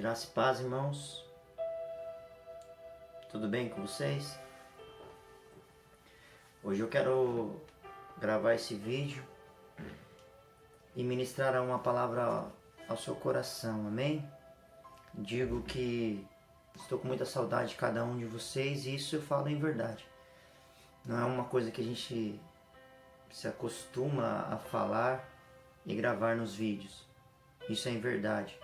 Graça e paz, irmãos. Tudo bem com vocês? Hoje eu quero gravar esse vídeo e ministrar uma palavra ao seu coração, amém? Digo que estou com muita saudade de cada um de vocês e isso eu falo em verdade. Não é uma coisa que a gente se acostuma a falar e gravar nos vídeos. Isso é em verdade.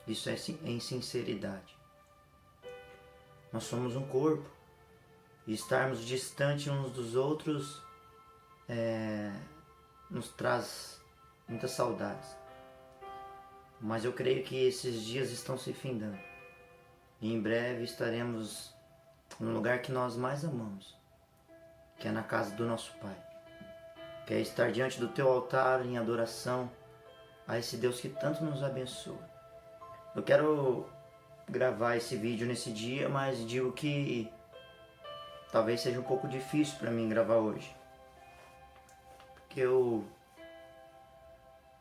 Isso é em sinceridade. Nós somos um corpo e estarmos distantes uns dos outros nos traz muitas saudades. Mas eu creio que esses dias estão se findando. E em breve estaremos no lugar que nós mais amamos, que é na casa do nosso Pai. Que é estar diante do teu altar em adoração a esse Deus que tanto nos abençoa. Eu quero gravar esse vídeo nesse dia, mas digo que talvez seja um pouco difícil para mim gravar hoje. Porque eu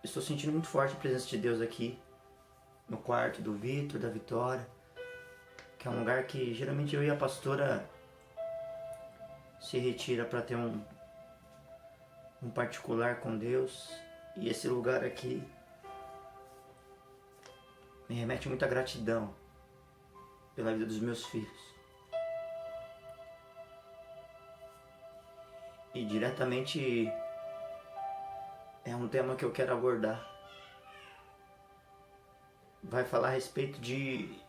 estou sentindo muito forte a presença de Deus aqui, no quarto do Vitor, da Vitória, que é um lugar que geralmente eu e a pastora se retira para ter um particular com Deus. E esse lugar aqui me remete muita gratidão pela vida dos meus filhos. E diretamente é um tema que eu quero abordar. Vai falar a respeito de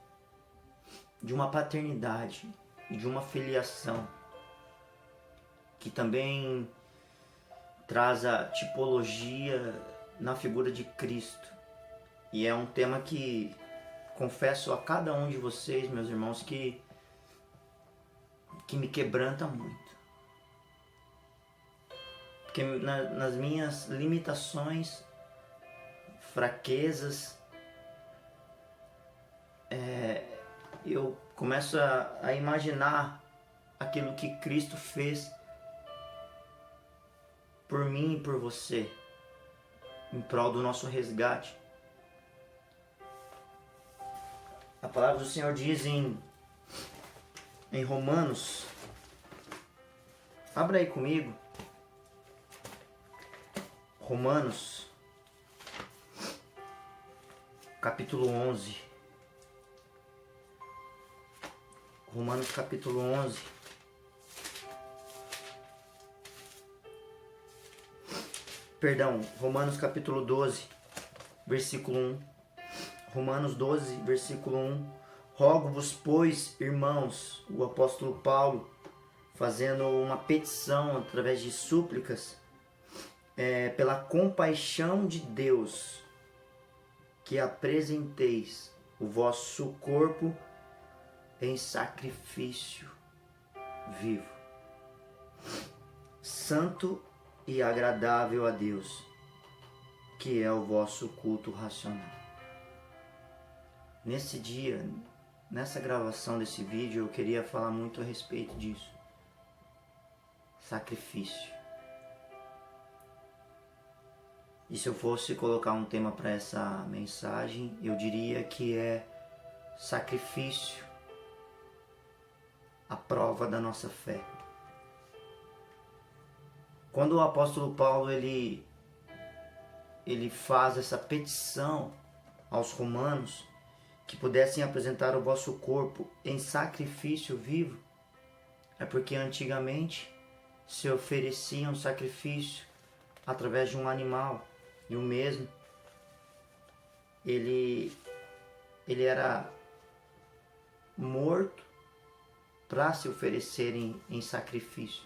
uma paternidade e de uma filiação que também traz a tipologia na figura de Cristo. E é um tema que confesso a cada um de vocês, meus irmãos, que me quebranta muito. Porque nas minhas limitações, fraquezas, eu começo a imaginar aquilo que Cristo fez por mim e por você, em prol do nosso resgate. A palavra do Senhor diz em Romanos, abra aí comigo, Romanos, capítulo 11, Romanos capítulo 11, Romanos capítulo 12, versículo 1. Romanos 12, versículo 1. Rogo-vos, pois, irmãos, o apóstolo Paulo, fazendo uma petição através de súplicas, pela compaixão de Deus, que apresenteis o vosso corpo em sacrifício vivo, santo e agradável a Deus, que é o vosso culto racional. Nesse dia, nessa gravação desse vídeo, eu queria falar muito a respeito disso. Sacrifício. E se eu fosse colocar um tema para essa mensagem, eu diria que é sacrifício, a prova da nossa fé. Quando o apóstolo Paulo ele faz essa petição aos romanos, que pudessem apresentar o vosso corpo em sacrifício vivo, é porque antigamente se oferecia um sacrifício através de um animal, e o mesmo ele era morto para se oferecer em sacrifício.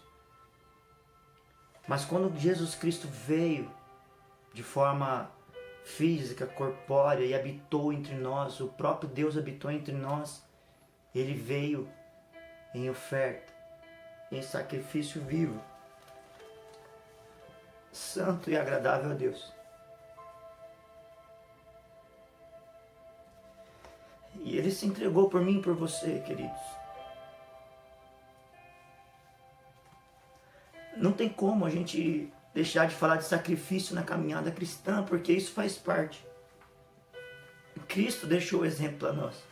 Mas quando Jesus Cristo veio de forma física, corpórea, e habitou entre nós, o próprio Deus habitou entre nós, ele veio em oferta, em sacrifício vivo, santo e agradável a Deus. E ele se entregou por mim e por você, queridos. Não tem como a gente deixar de falar de sacrifício na caminhada cristã, porque isso faz parte. Cristo deixou o exemplo para nós.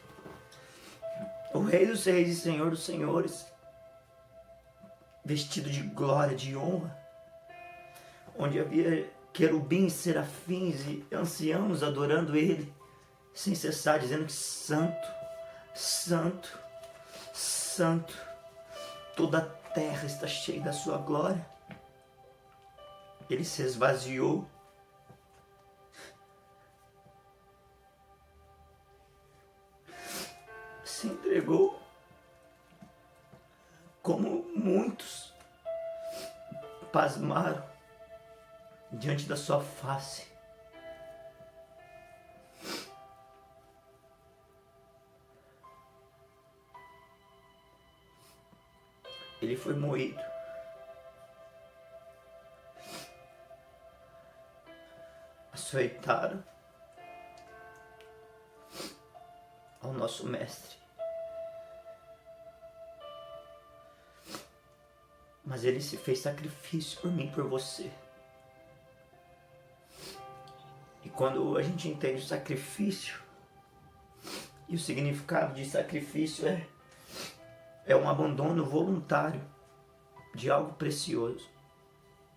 O Rei dos Reis e Senhor dos Senhores, vestido de glória, de honra, onde havia querubins, serafins e anciãos adorando Ele, sem cessar, dizendo que santo, santo, santo, toda a terra está cheia da sua glória. Ele se esvaziou, se entregou, como muitos pasmaram diante da sua face. Ele foi moído. Açoitaram ao nosso mestre. Mas ele se fez sacrifício por mim e por você. E quando a gente entende o sacrifício, e o significado de sacrifício é um abandono voluntário de algo precioso.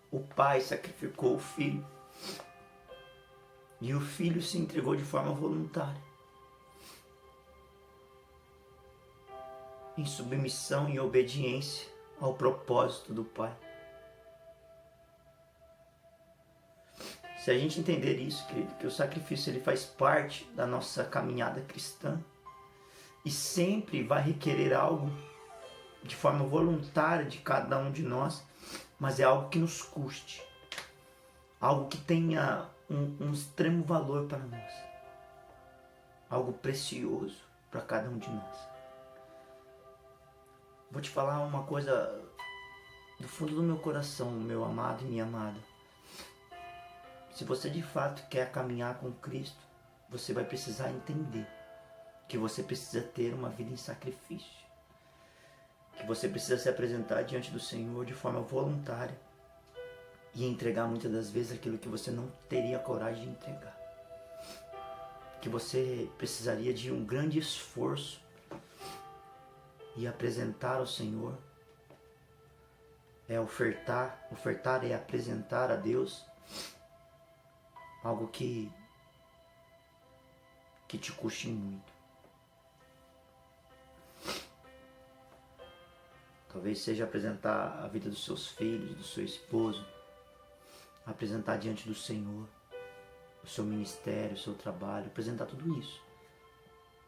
O pai sacrificou o filho. E o filho se entregou de forma voluntária. Em submissão e obediência ao propósito do pai. Se a gente entender isso, querido, que o sacrifício ele faz parte da nossa caminhada cristã e sempre vai requerer algo de forma voluntária de cada um de nós, mas é algo que nos custe, algo que tenha um extremo valor para nós, algo precioso para cada um de nós. Vou te falar uma coisa do fundo do meu coração, meu amado e minha amada. Se você de fato quer caminhar com Cristo, você vai precisar entender que você precisa ter uma vida em sacrifício, que você precisa se apresentar diante do Senhor de forma voluntária e entregar muitas das vezes aquilo que você não teria coragem de entregar, que você precisaria de um grande esforço e apresentar ao Senhor, ofertar é apresentar a Deus algo que te custe muito. Talvez seja apresentar a vida dos seus filhos, do seu esposo, apresentar diante do Senhor o seu ministério, o seu trabalho, apresentar tudo isso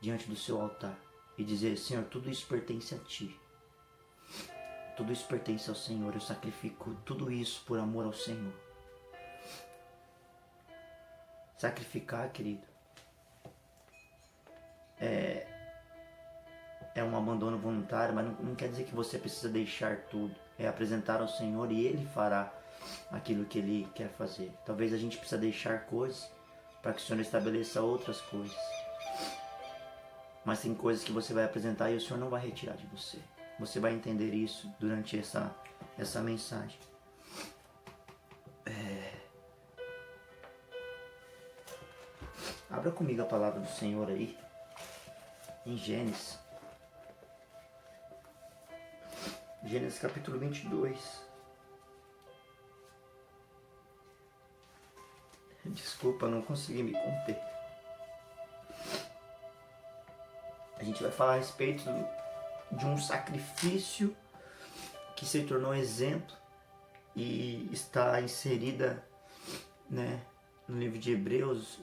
diante do seu altar e dizer: Senhor, tudo isso pertence a Ti. Tudo isso pertence ao Senhor. Eu sacrifico tudo isso por amor ao Senhor. Sacrificar, querido, é um abandono voluntário, mas não quer dizer que você precisa deixar tudo. É apresentar ao Senhor e Ele fará aquilo que Ele quer fazer. Talvez a gente precisa deixar coisas para que o Senhor estabeleça outras coisas. Mas tem coisas que você vai apresentar e o Senhor não vai retirar de você. Você vai entender isso durante essa mensagem. Abra comigo a palavra do Senhor aí, em Gênesis. Gênesis capítulo 22. Desculpa, não consegui me conter. A gente vai falar a respeito de um sacrifício que se tornou exemplo e está inserida, no livro de Hebreus,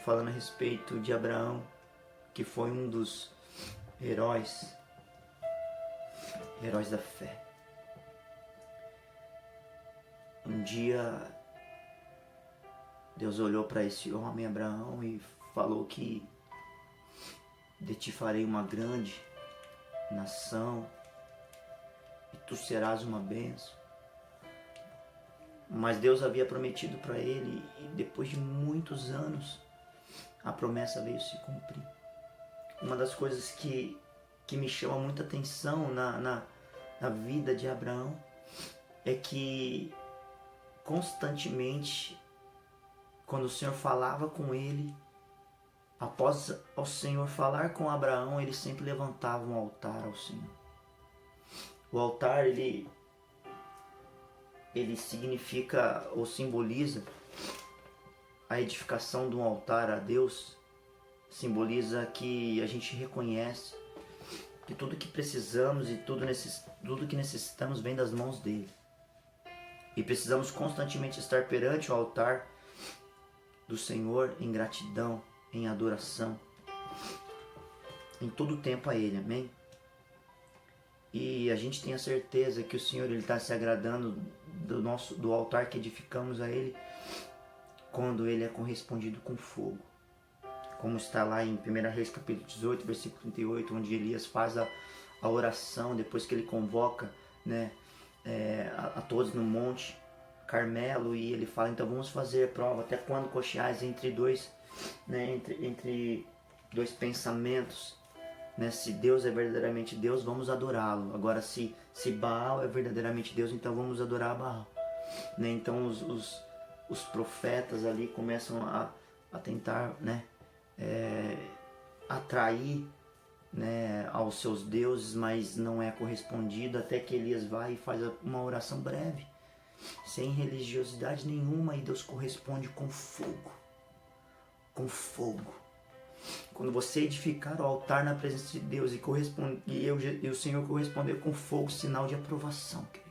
falando a respeito de Abraão, que foi um dos heróis da fé. Um dia Deus olhou para esse homem, Abraão, e falou que de ti farei uma grande nação e tu serás uma bênção. Mas Deus havia prometido para ele, e depois de muitos anos a promessa veio se cumprir. Uma das coisas que me chama muita atenção na vida de Abraão é que constantemente, quando o Senhor falava com ele, após o Senhor falar com Abraão, ele sempre levantava um altar ao Senhor. O altar, ele significa ou simboliza a edificação de um altar a Deus, simboliza que a gente reconhece que tudo que precisamos e tudo que necessitamos vem das mãos dele. E precisamos constantemente estar perante o altar do Senhor em gratidão, em adoração, em todo tempo a ele, amém? E a gente tem a certeza que o Senhor está se agradando do altar que edificamos a ele quando ele é correspondido com fogo. Como está lá em 1 Reis capítulo 18, versículo 38, onde Elias faz a oração depois que ele convoca, né, a todos no monte Carmelo, e ele fala: então vamos fazer prova, até quando cocheais entre dois, né, entre dois pensamentos, né? Se Deus é verdadeiramente Deus, vamos adorá-lo. Agora se Baal é verdadeiramente Deus, então vamos adorar a Baal, né? Então os profetas ali começam a tentar, né, atrair, né, aos seus deuses, mas não é correspondido, até que Elias vai e faz uma oração breve, sem religiosidade nenhuma, e Deus corresponde com fogo. Com fogo. Quando você edificar o altar na presença de Deus e o Senhor corresponder com fogo, sinal de aprovação, querido.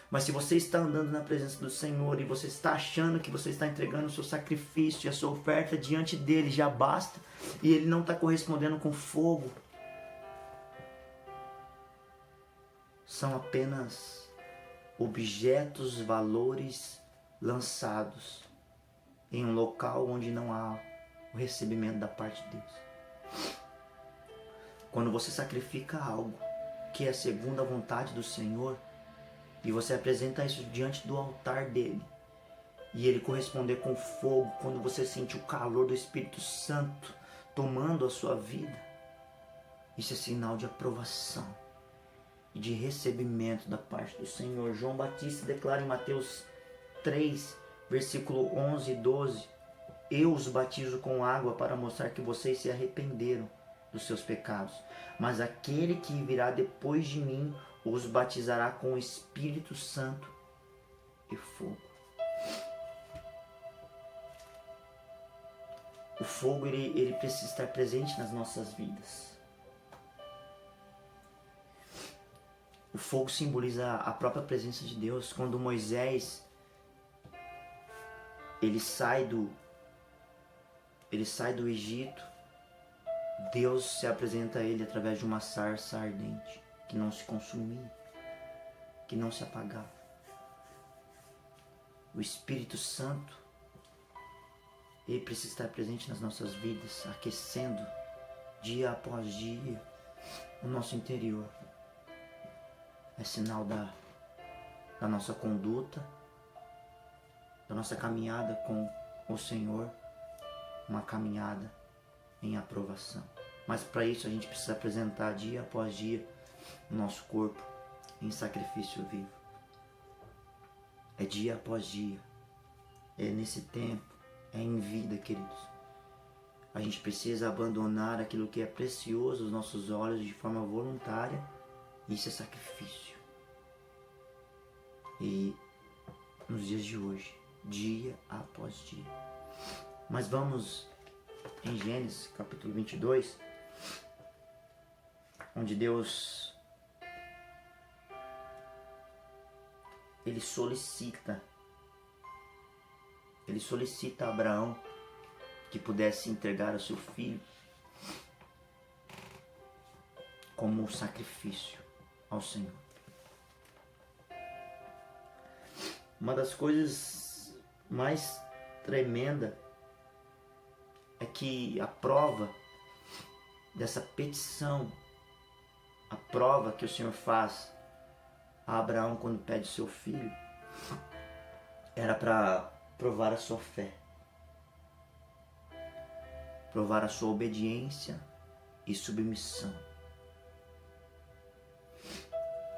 Mas se você está andando na presença do Senhor e você está achando que você está entregando o seu sacrifício e a sua oferta diante dele, já basta, e ele não está correspondendo com fogo, são apenas objetos, valores lançados em um local onde não há o recebimento da parte de Deus. Quando você sacrifica algo que é segundo a vontade do Senhor, e você apresenta isso diante do altar dele, e ele corresponder com fogo, quando você sente o calor do Espírito Santo tomando a sua vida, isso é sinal de aprovação e de recebimento da parte do Senhor. João Batista declara em Mateus 3, versículo 11 e 12: eu os batizo com água para mostrar que vocês se arrependeram dos seus pecados, mas aquele que virá depois de mim os batizará com o Espírito Santo e fogo. O fogo, ele precisa estar presente nas nossas vidas. O fogo simboliza a própria presença de Deus. Quando Moisés ele sai do Egito, Deus se apresenta a ele através de uma sarça ardente, que não se consumia, que não se apagava. O Espírito Santo, ele precisa estar presente nas nossas vidas, aquecendo dia após dia o nosso interior. É sinal da nossa conduta, da nossa caminhada com o Senhor, uma caminhada em aprovação. Mas para isso a gente precisa apresentar dia após dia o nosso corpo em sacrifício vivo. É dia após dia, é nesse tempo, é em vida, queridos. A gente precisa abandonar aquilo que é precioso aos nossos olhos de forma voluntária. Isso é sacrifício. E nos dias de hoje, dia após dia. Mas vamos em Gênesis capítulo 22, onde Deus ele solicita a Abraão que pudesse entregar o seu filho como sacrifício ao Senhor. Uma das coisas mais tremenda é que a prova dessa petição, a prova que o Senhor faz a Abraão quando pede seu filho, era para provar a sua fé, provar a sua obediência e submissão,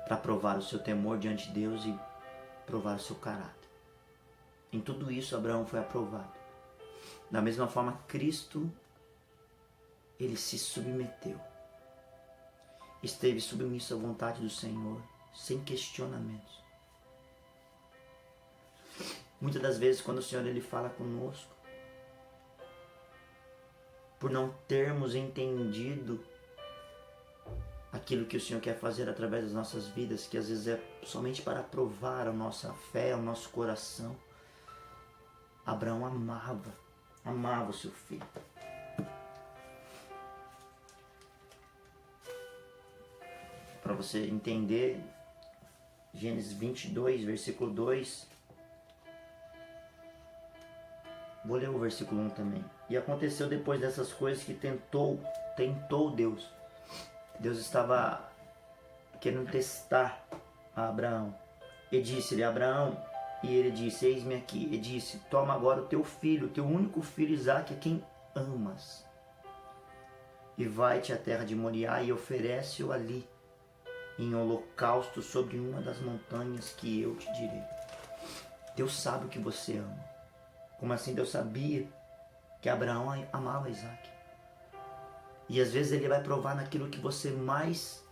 para provar o seu temor diante de Deus e provar o seu caráter. Em tudo isso Abraão foi aprovado. Da mesma forma, Cristo ele se submeteu. Esteve submisso à vontade do Senhor, sem questionamentos. Muitas das vezes, quando o Senhor ele fala conosco, por não termos entendido aquilo que o Senhor quer fazer através das nossas vidas, que às vezes é somente para provar a nossa fé, o nosso coração. Abraão amava o seu filho. Para você entender, Gênesis 22, versículo 2. Vou ler o versículo 1 também. E aconteceu depois dessas coisas que tentou Deus. Deus estava querendo testar a Abraão. E disse-lhe, Abraão, e ele disse, eis-me aqui. E disse, toma agora o teu filho, o teu único filho Isaque, a quem amas. E vai-te à terra de Moriá e oferece-o ali, em holocausto sobre uma das montanhas que eu te direi. Deus sabe o que você ama. Como assim Deus sabia que Abraão amava Isaque? E às vezes ele vai provar naquilo que você mais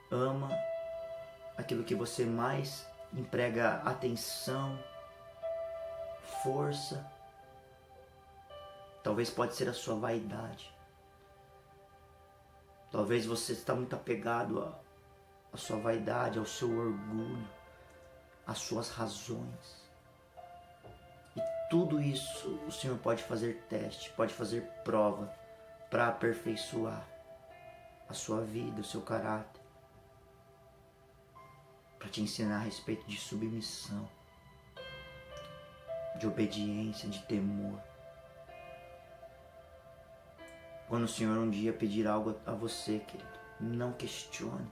ama, aquilo que você mais emprega atenção, força. Talvez pode ser a sua vaidade. Talvez você está muito apegado à sua vaidade, ao seu orgulho, às suas razões. Tudo isso o Senhor pode fazer teste, pode fazer prova para aperfeiçoar a sua vida, o seu caráter, para te ensinar a respeito de submissão, de obediência, de temor. Quando o Senhor um dia pedir algo a você, querido, não questione.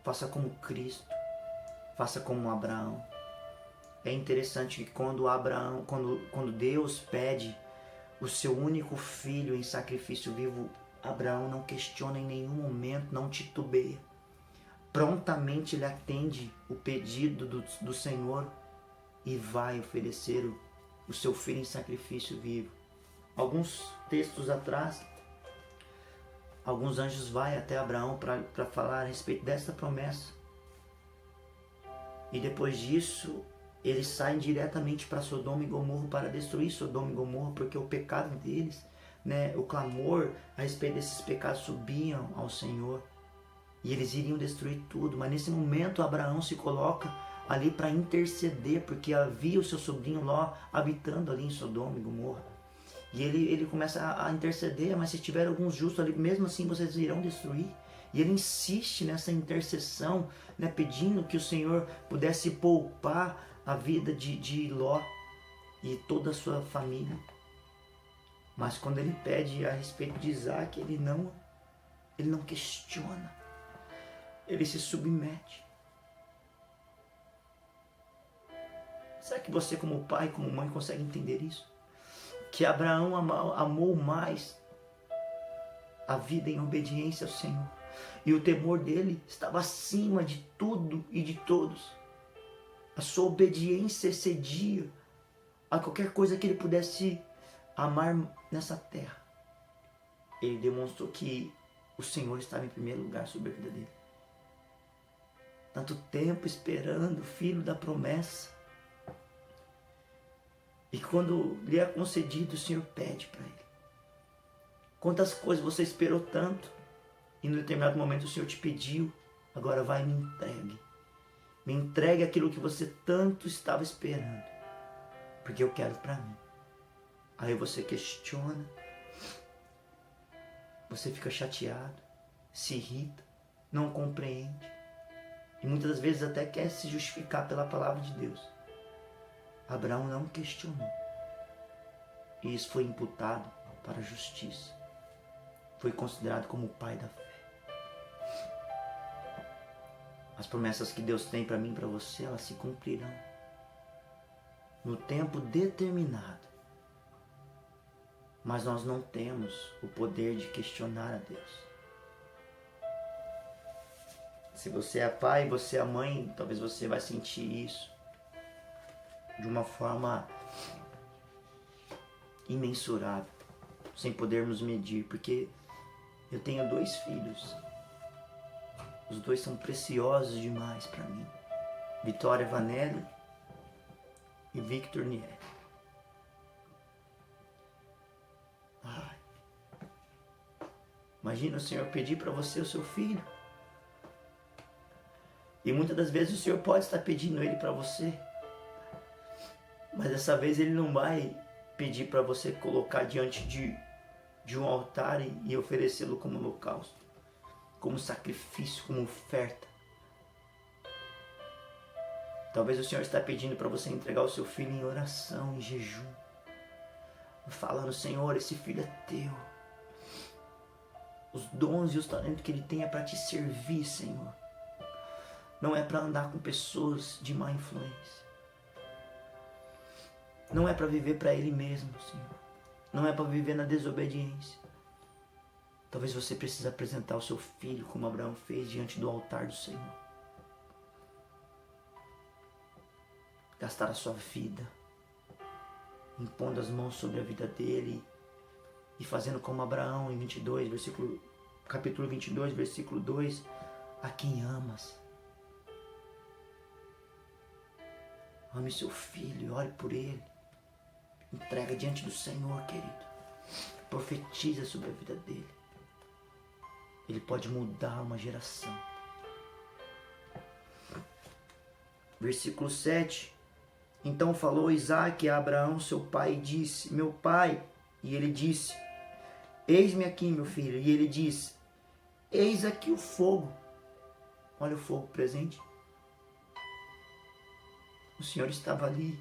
Faça como Cristo, faça como Abraão. É interessante que quando Deus pede o seu único filho em sacrifício vivo, Abraão não questiona em nenhum momento, não titubeia. Prontamente ele atende o pedido do Senhor e vai oferecer o seu filho em sacrifício vivo. Alguns textos atrás, alguns anjos vão até Abraão para falar a respeito dessa promessa. E depois disso, eles saem diretamente para Sodoma e Gomorra para destruir Sodoma e Gomorra, porque o pecado deles, o clamor a respeito desses pecados subiam ao Senhor e eles iriam destruir tudo. Mas nesse momento Abraão se coloca ali para interceder, porque havia o seu sobrinho Ló habitando ali em Sodoma e Gomorra. E ele começa a interceder, mas se tiver alguns justos ali, mesmo assim vocês irão destruir. E ele insiste nessa intercessão, pedindo que o Senhor pudesse poupar a vida de Ló e toda a sua família. Mas quando ele pede a respeito de Isaque, ele não questiona, ele se submete. Será que você, como pai, como mãe, consegue entender isso? Que Abraão amou mais a vida em obediência ao Senhor, e o temor dele estava acima de tudo e de todos. A sua obediência excedia a qualquer coisa que ele pudesse amar nessa terra. Ele demonstrou que o Senhor estava em primeiro lugar sobre a vida dele. Tanto tempo esperando o filho da promessa. E quando lhe é concedido, o Senhor pede para ele. Quantas coisas você esperou tanto e em determinado momento o Senhor te pediu, agora vai e me entregue. Me entregue aquilo que você tanto estava esperando, porque eu quero para mim. Aí você questiona, você fica chateado, se irrita, não compreende e muitas das vezes até quer se justificar pela palavra de Deus. Abraão não questionou e isso foi imputado para a justiça. Foi considerado como o pai da fé. As promessas que Deus tem para mim e para você, elas se cumprirão no tempo determinado. Mas nós não temos o poder de questionar a Deus. Se você é pai, você é mãe, talvez você vai sentir isso de uma forma imensurável. sem podermos medir, porque eu tenho 2 filhos. Os 2 são preciosos demais para mim. Vitória Vanelli e Victor Nier. Ai. Imagina o Senhor pedir para você o seu filho. E muitas das vezes o Senhor pode estar pedindo ele para você. Mas dessa vez ele não vai pedir para você colocar diante de um altar e oferecê-lo como holocausto, como sacrifício, como oferta. Talvez o Senhor está pedindo para você entregar o seu filho em oração, em jejum, falando: Senhor, esse filho é teu. Os dons e os talentos que ele tem é para te servir, Senhor. Não é para andar com pessoas de má influência. Não é para viver para ele mesmo, Senhor. Não é para viver na desobediência. Talvez você precise apresentar o seu filho, como Abraão fez, diante do altar do Senhor. Gastar a sua vida, impondo as mãos sobre a vida dele e fazendo como Abraão em capítulo 22, versículo 2, a quem amas. Ame seu filho, ore por ele. Entrega diante do Senhor, querido. Profetiza sobre a vida dele. Ele pode mudar uma geração. Versículo 7. Então falou Isaque a Abraão, seu pai, e disse: meu pai. E ele disse: eis-me aqui, meu filho. E ele disse: eis aqui o fogo. Olha o fogo presente. O Senhor estava ali,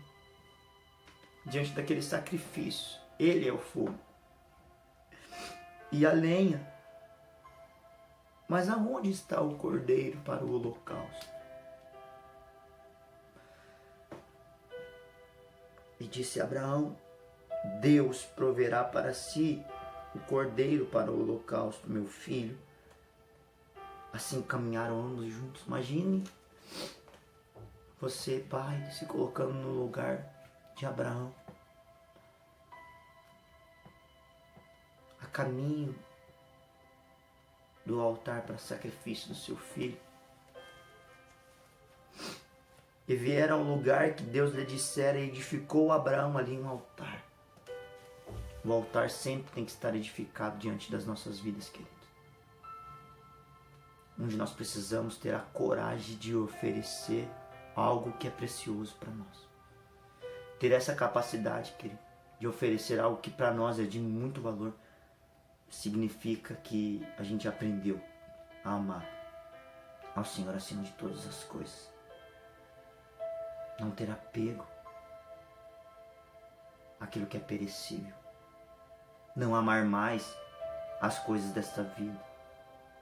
diante daquele sacrifício. Ele é o fogo. E a lenha. Mas aonde está o cordeiro para o holocausto? E disse Abraão: Deus proverá para si o cordeiro para o holocausto, meu filho. Assim caminharam ambos juntos. Imagine você, pai, se colocando no lugar de Abraão, a caminho do altar para sacrifício do seu filho. E vieram ao lugar que Deus lhe dissera e edificou Abraão ali um altar. O altar sempre tem que estar edificado diante das nossas vidas, queridos. Onde nós precisamos ter a coragem de oferecer algo que é precioso para nós. Ter essa capacidade, querido, de oferecer algo que para nós é de muito valor, significa que a gente aprendeu a amar ao Senhor acima de todas as coisas. Não ter apego àquilo que é perecível. Não amar mais as coisas desta vida,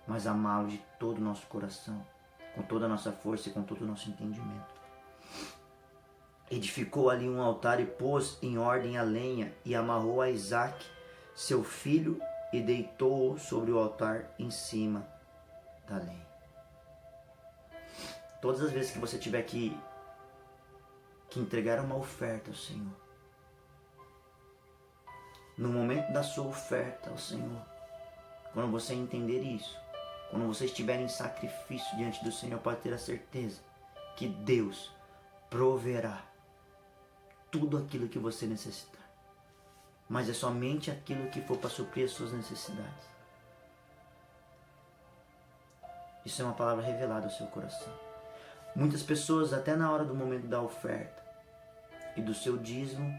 mas amá-lo de todo o nosso coração, com toda a nossa força e com todo o nosso entendimento. Edificou ali um altar e pôs em ordem a lenha e amarrou a Isaque, seu filho, e deitou-o sobre o altar em cima da lenha. Todas as vezes que você tiver que entregar uma oferta ao Senhor, no momento da sua oferta ao Senhor, quando você entender isso, quando você estiver em sacrifício diante do Senhor, pode ter a certeza que Deus proverá tudo aquilo que você necessitar. Mas é somente aquilo que for para suprir as suas necessidades. Isso é uma palavra revelada ao seu coração. Muitas pessoas, até na hora do momento da oferta e do seu dízimo,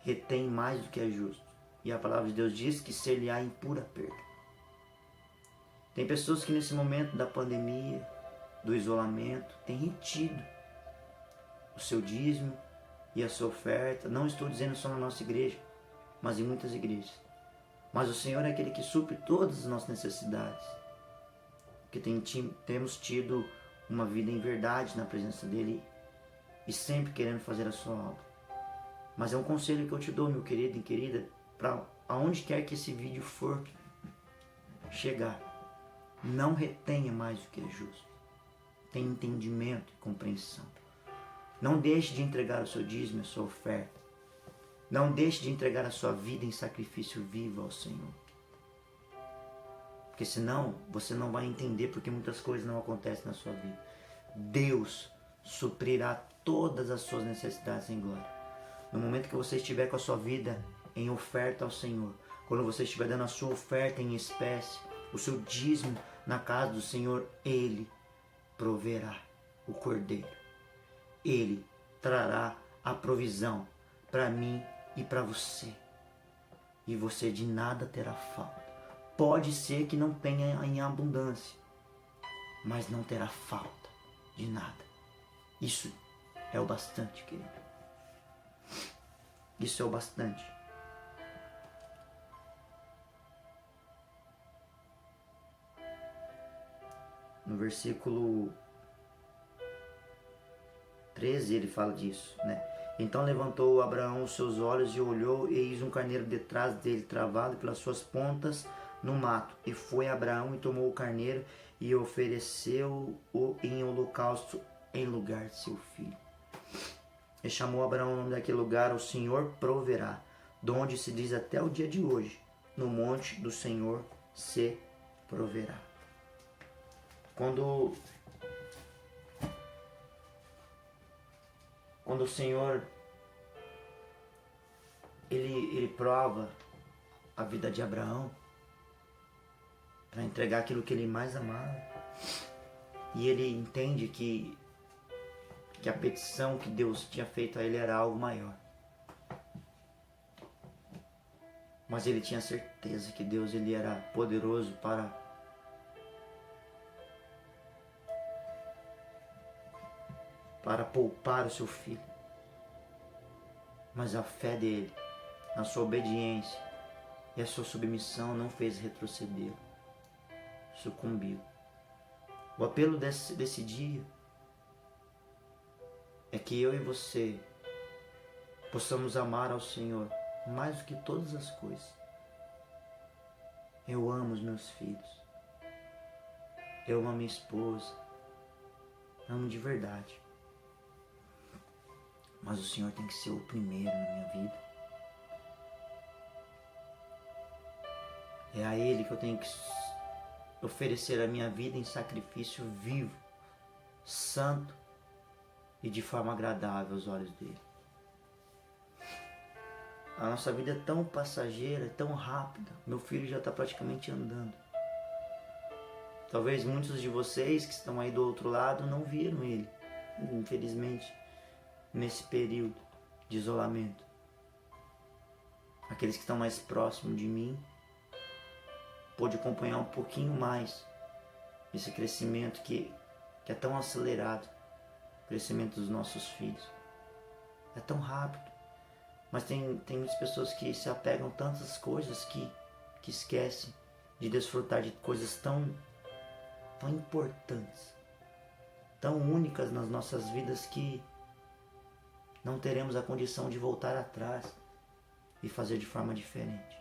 retêm mais do que é justo. E a palavra de Deus diz que ser-lhe-á em pura perda. Tem pessoas que nesse momento da pandemia, do isolamento, têm retido o seu dízimo e a sua oferta. Não estou dizendo só na nossa igreja, mas em muitas igrejas. Mas o Senhor é aquele que supre todas as nossas necessidades. Porque temos tido uma vida em verdade na presença dEle e sempre querendo fazer a sua obra. Mas é um conselho que eu te dou, meu querido e querida, para aonde quer que esse vídeo for chegar, não retenha mais do que é justo. Tenha entendimento e compreensão. Não deixe de entregar o seu dízimo e a sua oferta. Não deixe de entregar a sua vida em sacrifício vivo ao Senhor. Porque senão você não vai entender porque muitas coisas não acontecem na sua vida. Deus suprirá todas as suas necessidades em glória. No momento que você estiver com a sua vida em oferta ao Senhor, quando você estiver dando a sua oferta em espécie, o seu dízimo na casa do Senhor, Ele proverá o cordeiro. Ele trará a provisão para mim e para você. E você de nada terá falta. Pode ser que não tenha em abundância, mas não terá falta de nada. Isso é o bastante, querido. Isso é o bastante. No versículo 13 ele fala disso, né? Então levantou Abraão os seus olhos e olhou, e eis um carneiro detrás dele, travado pelas suas pontas no mato. E foi Abraão e tomou o carneiro e ofereceu-o em holocausto em lugar de seu filho. E chamou Abraão o nome daquele lugar: o Senhor proverá, donde se diz até o dia de hoje: no monte do Senhor se proverá. Quando o Senhor ele prova a vida de Abraão para entregar aquilo que ele mais amava, e ele entende que a petição que Deus tinha feito a ele era algo maior, mas ele tinha certeza que Deus ele era poderoso para poupar o seu filho. Mas a fé dele, a sua obediência e a sua submissão não fez retroceder, sucumbiu. O apelo desse dia é que eu e você possamos amar ao Senhor mais do que todas as coisas. Eu amo os meus filhos, eu amo a minha esposa, amo de verdade. Mas o Senhor tem que ser o primeiro na minha vida. É a Ele que eu tenho que oferecer a minha vida em sacrifício vivo, santo e de forma agradável aos olhos dele. A nossa vida é tão passageira, tão rápida. Meu filho já está praticamente andando. Talvez muitos de vocês que estão aí do outro lado não viram ele, infelizmente, nesse período de isolamento. Aqueles que estão mais próximos de mim pôde acompanhar um pouquinho mais esse crescimento que é tão acelerado, o crescimento dos nossos filhos. É tão rápido, mas tem muitas pessoas que se apegam a tantas coisas que esquecem de desfrutar de coisas tão importantes, tão únicas nas nossas vidas, que não teremos a condição de voltar atrás e fazer de forma diferente.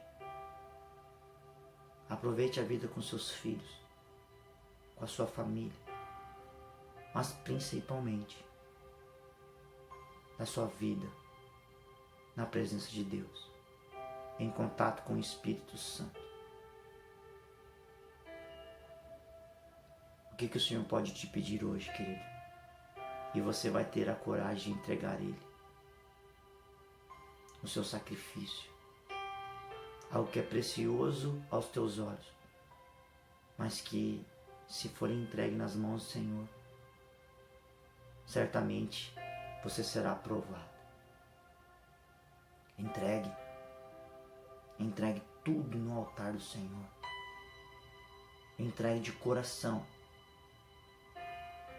Aproveite a vida com seus filhos, com a sua família, mas principalmente a sua vida na presença de Deus, em contato com o Espírito Santo. O que o Senhor pode te pedir hoje, querido? E você vai ter a coragem de entregar a Ele o seu sacrifício, algo que é precioso aos teus olhos, mas que, se for entregue nas mãos do Senhor, certamente você será aprovado. Entregue tudo no altar do Senhor. Entregue de coração.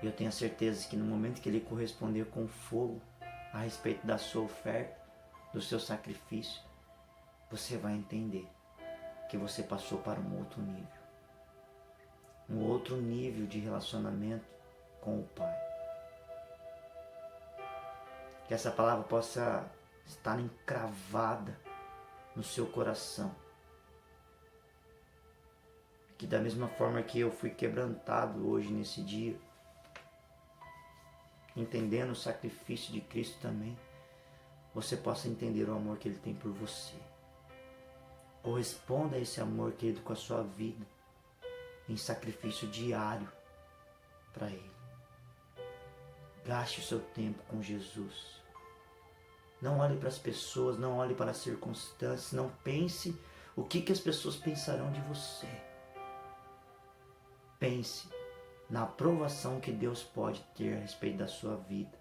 E eu tenho a certeza que no momento que Ele corresponder com fogo a respeito da sua oferta, do seu sacrifício, você vai entender que você passou para um outro nível de relacionamento com o Pai. Que essa palavra possa estar encravada no seu coração. Que da mesma forma que eu fui quebrantado hoje nesse dia, entendendo o sacrifício de Cristo também, você possa entender o amor que Ele tem por você. Corresponda a esse amor, querido, com a sua vida, em sacrifício diário para Ele. Gaste o seu tempo com Jesus. Não olhe para as pessoas, não olhe para as circunstâncias, não pense o que as pessoas pensarão de você. Pense na aprovação que Deus pode ter a respeito da sua vida.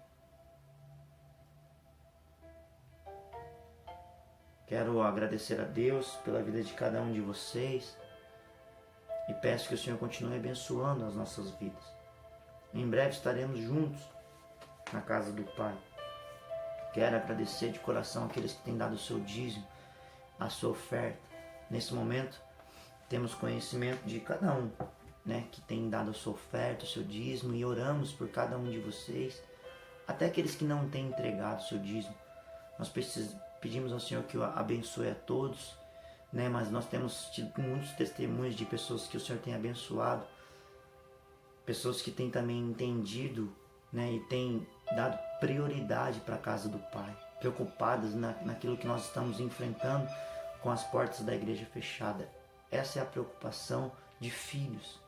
Quero agradecer a Deus pela vida de cada um de vocês e peço que o Senhor continue abençoando as nossas vidas. Em breve estaremos juntos na casa do Pai. Quero agradecer de coração aqueles que têm dado o seu dízimo, a sua oferta. Nesse momento, temos conhecimento de cada um, que tem dado a sua oferta, o seu dízimo, e oramos por cada um de vocês, até aqueles que não têm entregado o seu dízimo. Nós pedimos ao Senhor que o abençoe a todos, mas nós temos tido muitos testemunhos de pessoas que o Senhor tem abençoado, pessoas que têm também entendido, e têm dado prioridade para a casa do Pai, preocupadas naquilo que nós estamos enfrentando com as portas da igreja fechada. Essa é a preocupação de filhos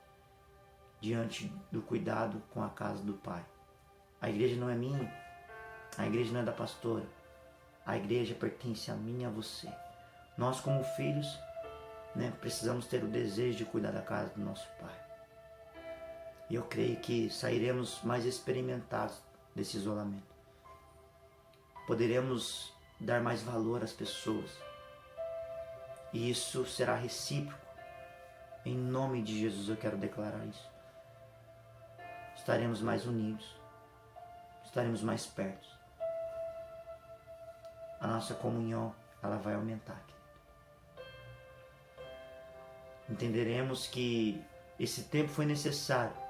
diante do cuidado com a casa do Pai. A igreja não é minha, a igreja não é da pastora, a igreja pertence a mim e a você. Nós, como filhos, precisamos ter o desejo de cuidar da casa do nosso Pai. E eu creio que sairemos mais experimentados desse isolamento. Poderemos dar mais valor às pessoas. E isso será recíproco. Em nome de Jesus eu quero declarar isso. Estaremos mais unidos. Estaremos mais perto. A nossa comunhão, ela vai aumentar. Entenderemos que esse tempo foi necessário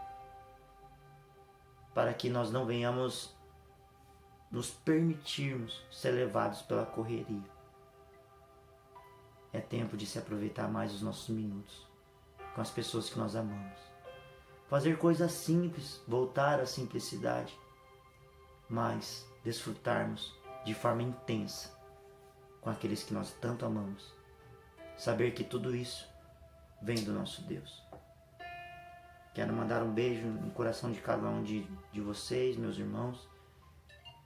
para que nós não venhamos nos permitirmos ser levados pela correria. É tempo de se aproveitar mais os nossos minutos com as pessoas que nós amamos. Fazer coisas simples, voltar à simplicidade, mas desfrutarmos de forma intensa com aqueles que nós tanto amamos. Saber que tudo isso vem do nosso Deus. Quero mandar um beijo no coração de cada um de vocês, meus irmãos,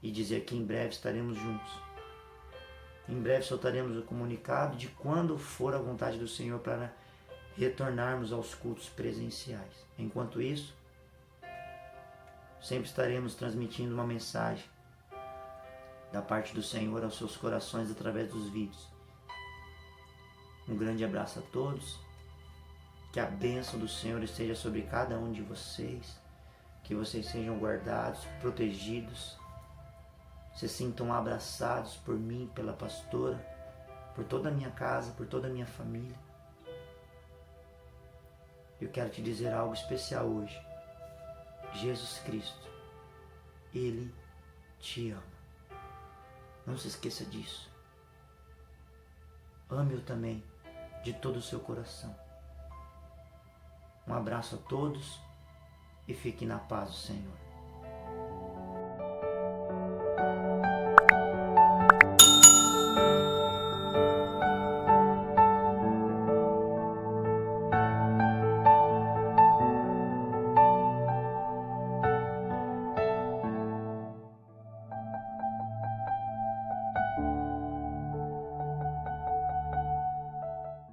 e dizer que em breve estaremos juntos. Em breve soltaremos o comunicado de quando for a vontade do Senhor para retornarmos aos cultos presenciais. Enquanto isso, sempre estaremos transmitindo uma mensagem da parte do Senhor aos seus corações através dos vídeos. Um grande abraço a todos. Que a bênção do Senhor esteja sobre cada um de vocês. Que vocês sejam guardados, protegidos. Se sintam abraçados por mim, pela pastora, por toda a minha casa, por toda a minha família. Eu quero te dizer algo especial hoje. Jesus Cristo, Ele te ama. Não se esqueça disso. Ame-o também de todo o seu coração. Um abraço a todos e fique na paz do Senhor.